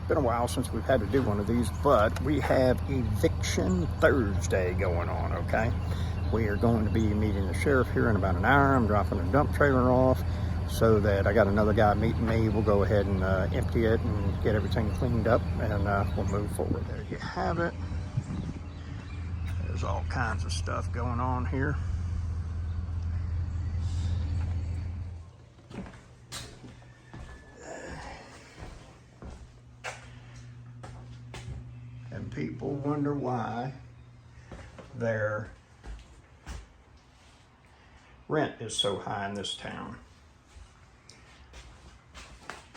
been a while since we've had to do one of these, but we have Eviction Thursday going on, okay? We are going to be meeting the sheriff here in about an hour. I'm dropping a dump trailer off so that I got another guy meeting me. We'll go ahead and empty it and get everything cleaned up, and we'll move forward. There you have it. There's all kinds of stuff going on here. And people wonder why their rent is so high in this town.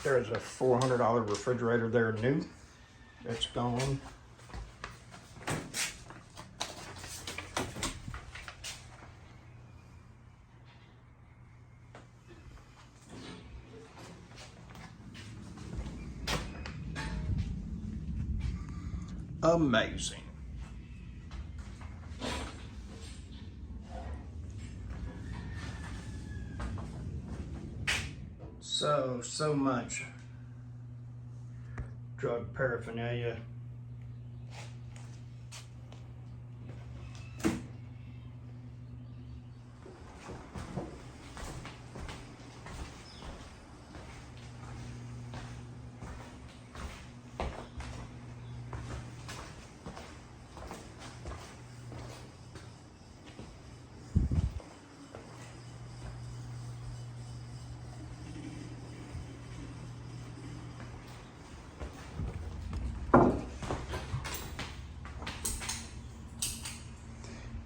There's a $400 refrigerator there new. It's gone. Amazing. So much drug paraphernalia.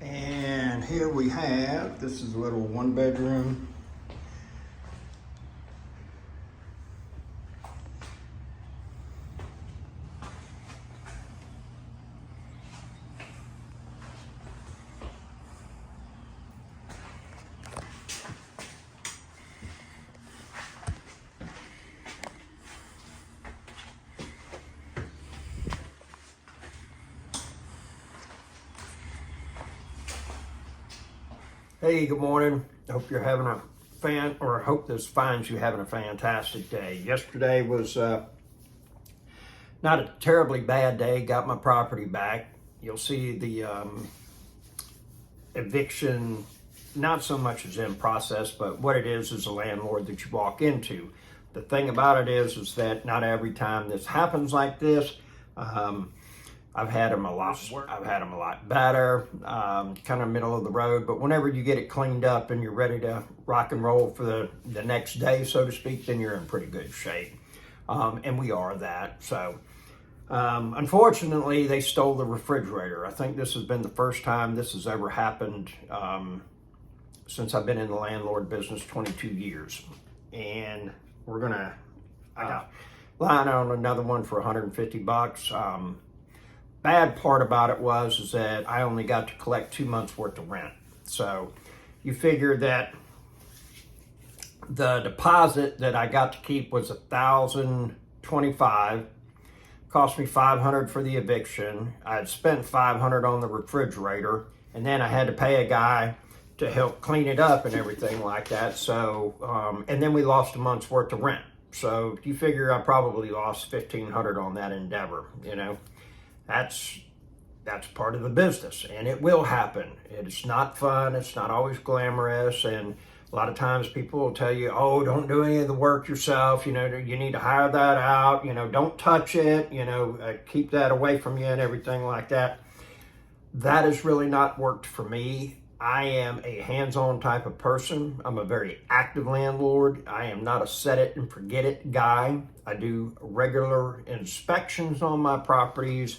And here we have, this is a little one bedroom. Hey, good morning. I hope you're having a I hope this finds you having a fantastic day. Yesterday was not a terribly bad day. Got my property back. You'll see the eviction, not so much as in process, but what it is a landlord that you walk into. The thing about it is that not every time this happens like this. I've had them a lot better, kind of middle of the road. But whenever you get it cleaned up and you're ready to rock and roll for the next day, so to speak, then you're in pretty good shape. And we are that. So unfortunately, they stole the refrigerator. I think this has been the first time this has ever happened since I've been in the landlord business, 22 years. And I got line on another one for $150. Bad part about it is that I only got to collect 2 months worth of rent. So you figure that the deposit that I got to keep was $1,025. Cost me $500 for the eviction. I had spent $500 on the refrigerator, and then I had to pay a guy to help clean it up and everything like that. So, and then we lost a month's worth of rent. So you figure I probably lost $1,500 on that endeavor, you know. That's part of the business, and it will happen. It's not fun. It's not always glamorous, and a lot of times people will tell you, oh, don't do any of the work yourself. You know, you need to hire that out. You know, don't touch it. You know, keep that away from you and everything like that. That has really not worked for me. I am a hands-on type of person. I'm a very active landlord. I am not a set it and forget it guy. I do regular inspections on my properties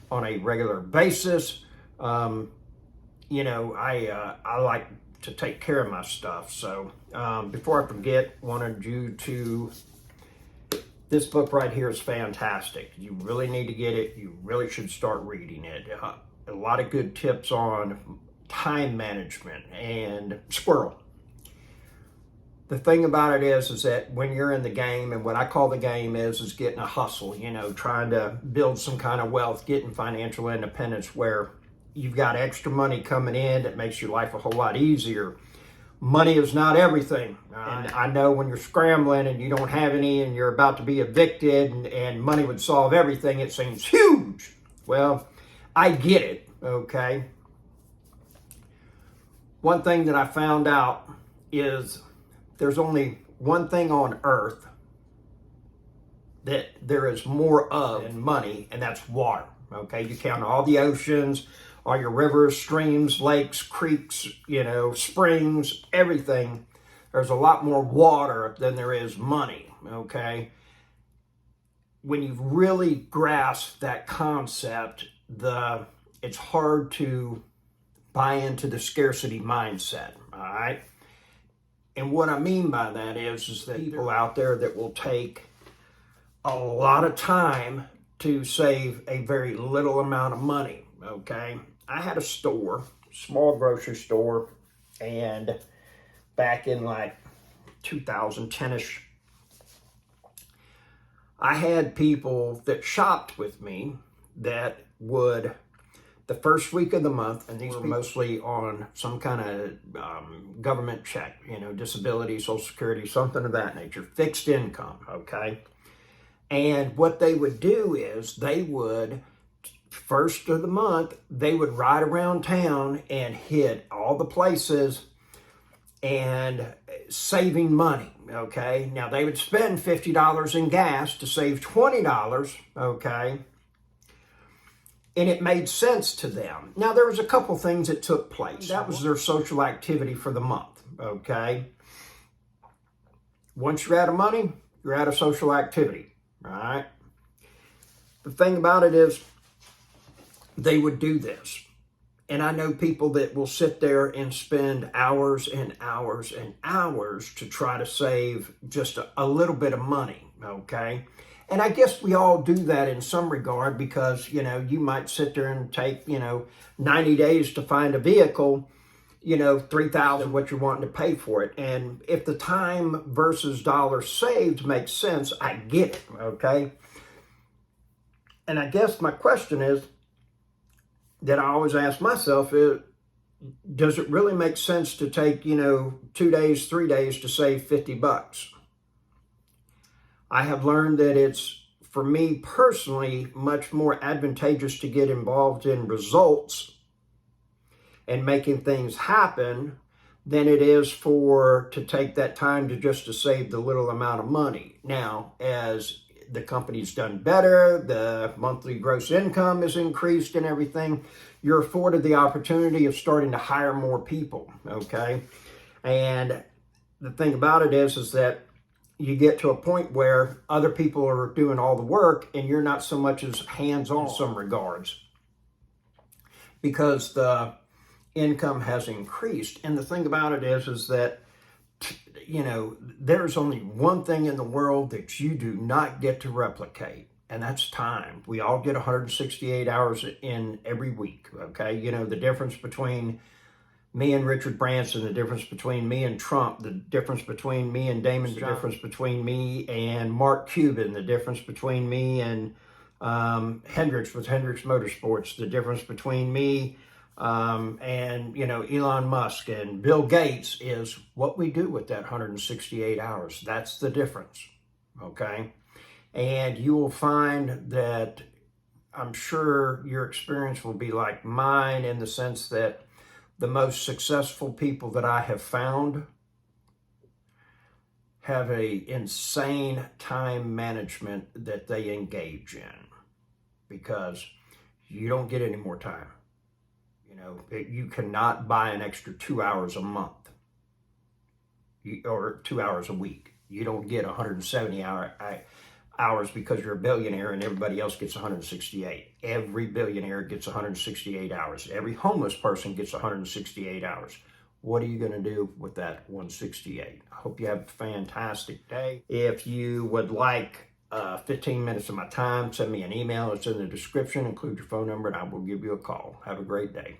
on a regular basis. You know, I like to take care of my stuff. So before I forget, wanted you to, this book right here is fantastic. You really need to get it. You really should start reading it. A lot of good tips on time management and squirrel. The thing about it is that when you're in the game, and what I call the game is getting a hustle, you know, trying to build some kind of wealth, getting financial independence where you've got extra money coming in that makes your life a whole lot easier. money is not everything. And I know when you're scrambling and you don't have any and you're about to be evicted and money would solve everything, it seems huge. Well, I get it, okay? One thing that I found out is there's only one thing on earth that there is more of than money, and that's water, okay? You count all the oceans, all your rivers, streams, lakes, creeks, springs, everything. There's a lot more water than there is money, okay? When you really grasp that concept, it's hard to buy into the scarcity mindset, all right? And what I mean by that is that people out there that will take a lot of time to save a very little amount of money, okay? I had a store, small grocery store, and back in like 2010-ish, I had people that shopped with me that would, the first week of the month, and these were mostly on some kind of government check, disability, Social Security, something of that nature, fixed income, okay? And what they would do is they would, first of the month, they would ride around town and hit all the places and saving money, okay? Now, they would spend $50 in gas to save $20, okay? And it made sense to them. Now, there was a couple things that took place. That was their social activity for the month, okay? Once you're out of money, you're out of social activity, all right? The thing about it is they would do this. And I know people that will sit there and spend hours and hours and hours to try to save just a little bit of money, okay? And I guess we all do that in some regard because, you might sit there and take, 90 days to find a vehicle, $3,000, what you're wanting to pay for it. And if the time versus dollars saved makes sense, I get it, okay? And I guess my question is, that I always ask myself is, does it really make sense to take, 2 days, 3 days to save $50? I have learned that it's, for me personally, much more advantageous to get involved in results and making things happen than it is to take that time to save the little amount of money. Now, as the company's done better, the monthly gross income is increased and everything, you're afforded the opportunity of starting to hire more people, okay? And the thing about it is that you get to a point where other people are doing all the work and you're not so much as hands-on in some regards because the income has increased. And the thing about it is that there's only one thing in the world that you do not get to replicate, and that's time. We all get 168 hours in every week, okay? The difference between me and Richard Branson, the difference between me and Trump, the difference between me and Damon, the difference between me and Mark Cuban, the difference between me and Hendricks with Hendricks Motorsports, the difference between me and Elon Musk and Bill Gates is what we do with that 168 hours. That's the difference, okay? And you will find that I'm sure your experience will be like mine in the sense that the most successful people that I have found have a insane time management that they engage in because you don't get any more time. You cannot buy an extra 2 hours a month or 2 hours a week. You don't get 170 hours because you're a billionaire and everybody else gets 168. Every billionaire gets 168 hours. Every homeless person gets 168 hours. What are you going to do with that 168? I hope you have a fantastic day. If you would like 15 minutes of my time, send me an email. It's in the description. Include your phone number and I will give you a call. Have a great day.